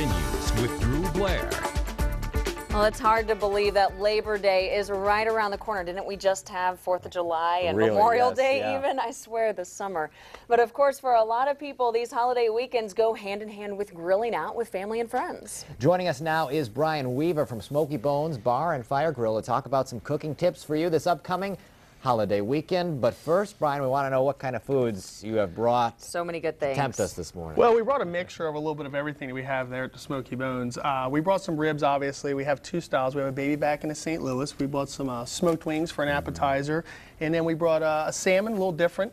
continues with Drew Blair. Well, it's hard to believe that Labor Day is right around the corner. Didn't we just have 4th of July and Really? Memorial Yes, Day yeah. even? I swear, this summer. But of course, for a lot of people, these holiday weekends go hand in hand with grilling out with family and friends. Joining us now is Brian Weaver from Smokey Bones Bar and Fire Grill to talk about some cooking tips for you this upcoming holiday weekend. But first, Brian, we want to know what kind of foods you have brought So many good things. to tempt us this morning. Well, we brought a mixture of a little bit of everything that we have there at the Smokey Bones. We brought some ribs, obviously. We have two styles. We have a baby back in the St. Louis. We brought some smoked wings for an appetizer. And then we brought a salmon, a little different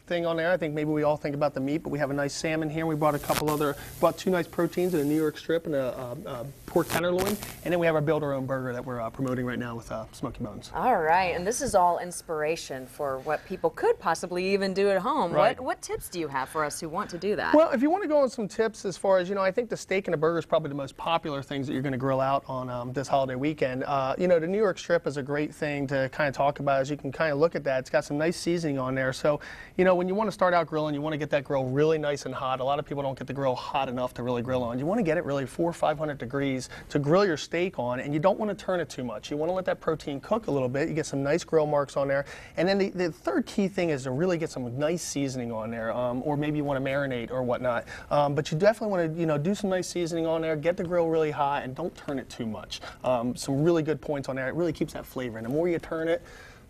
thing on there. I think maybe we all think about the meat, but we have a nice salmon here. We brought brought two nice proteins, a New York strip and a pork tenderloin. And then we have our build-our-own burger that we're promoting right now with Smokey Bones. All right, and this is all inspiration for what people could possibly even do at home. Right. What tips do you have for us who want to do that? Well, if you want to go on some tips as far as, I think the steak and the burger is probably the most popular things that you're going to grill out on this holiday weekend. The New York strip is a great thing to kind of talk about, as you can kind of look at that. It's got some nice seasoning on there. So, when you want to start out grilling, you want to get that grill really nice and hot. A lot of people don't get the grill hot enough to really grill on. You want to get it really 400 or 500 degrees to grill your steak on, and you don't want to turn it too much. You want to let that protein cook a little bit. You get some nice grill marks on there. And then the third key thing is to really get some nice seasoning on there, or maybe you want to marinate or whatnot. But you definitely want to, do some nice seasoning on there, get the grill really hot, and don't turn it too much. Some really good points on there. It really keeps that flavor. And the more you turn it,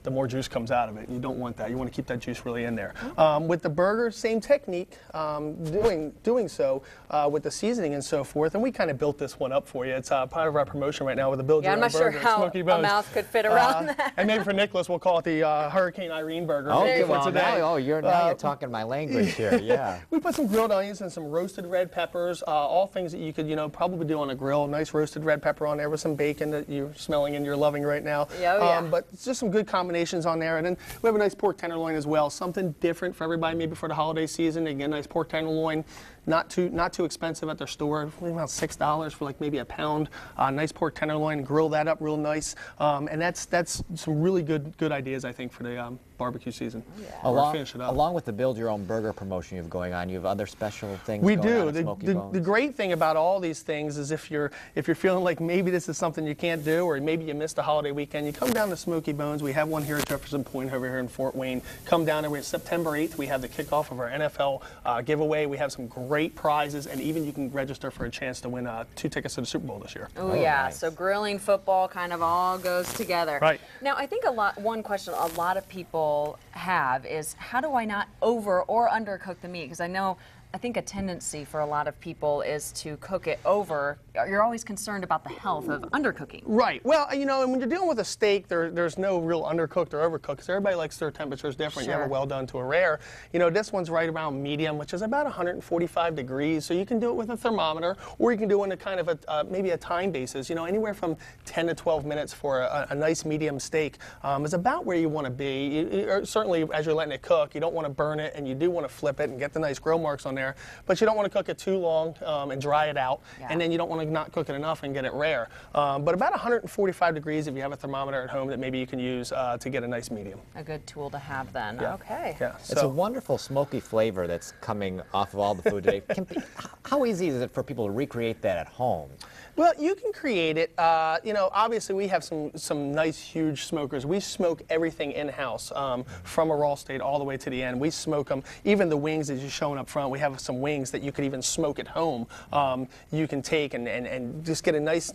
the more juice comes out of it. You don't want that. You want to keep that juice really in there. With the burger, same technique, doing so with the seasoning and so forth. And we kind of built this one up for you. It's part of our promotion right now with the Build Your I'm Own not Burger sure at how Smokey a Bones. mouth could fit around that. And maybe for Nicholas, we'll call it the Hurricane Irene Burger. Okay, for well, today. now you're talking my language here, yeah. We put some grilled onions and some roasted red peppers, all things that you could, probably do on a grill. Nice roasted red pepper on there with some bacon that you're smelling and you're loving right now. Yeah. But it's just some good combinations on there. And then we have a nice pork tenderloin as well, something different for everybody, maybe for the holiday season. Again, nice pork tenderloin, not too expensive at their store, about $6 for like maybe a pound. Nice pork tenderloin, grill that up real nice, and that's some really good ideas, I think, for the barbecue season. Yeah. Finish it up. Along with the Build Your Own Burger promotion you have going on, you have other special things We going do. on at Smokey Bones. The great thing about all these things is if you're feeling like maybe this is something you can't do, or maybe you missed a holiday weekend, you come down to Smokey Bones. We have one here at Jefferson Point over here in Fort Wayne. Come down there. September 8th, we have the kickoff of our NFL giveaway. We have some great prizes, and even you can register for a chance to win 2 tickets to the Super Bowl this year. Oh yeah, nice. So grilling, football kind of all goes together. Right. Now, I think one question a lot of people have is, how do I not over or undercook the meat? Because I think a tendency for a lot of people is to cook it over. You're always concerned about the health of undercooking. Right. Well, and when you're dealing with a steak, there's no real undercooked or overcooked, because everybody likes their temperatures different. Sure. You have a well done to a rare. This one's right around medium, which is about 145 degrees. So you can do it with a thermometer, or you can do it in a kind of maybe a time basis. Anywhere from 10 to 12 minutes for a nice medium steak is about where you want to be. Certainly, as you're letting it cook, you don't want to burn it, and you do want to flip it and get the nice grill marks on there, but you don't want to cook it too long and dry it out, and then you don't want to not cook it enough and get it rare. But about 145 degrees if you have a thermometer at home that maybe you can use to get a nice medium. A good tool to have then. Yeah. Okay. Yeah. It's a wonderful smoky flavor that's coming off of all the food today. How easy is it for people to recreate that at home? Well, you can create it. Obviously we have some nice huge smokers. We smoke everything in-house, from a raw state all the way to the end. We smoke them. Even the wings that you're showing up front, we have some wings that you could even smoke at home. You can take and just get a nice,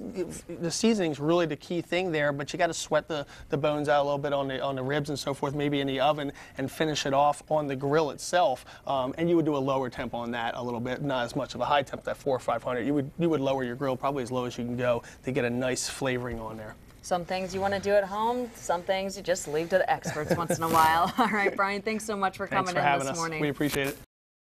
the seasoning's really the key thing there, but you got to sweat the bones out a little bit on the ribs and so forth, maybe in the oven, and finish it off on the grill itself. And you would do a lower temp on that a little bit, not as much of a high temp, that 400 or 500. You would lower your grill probably as low as you can go to get a nice flavoring on there. Some things you want to do at home, some things you just leave to the experts once in a while. All right, Brian, thanks so much for coming in this morning. We appreciate it.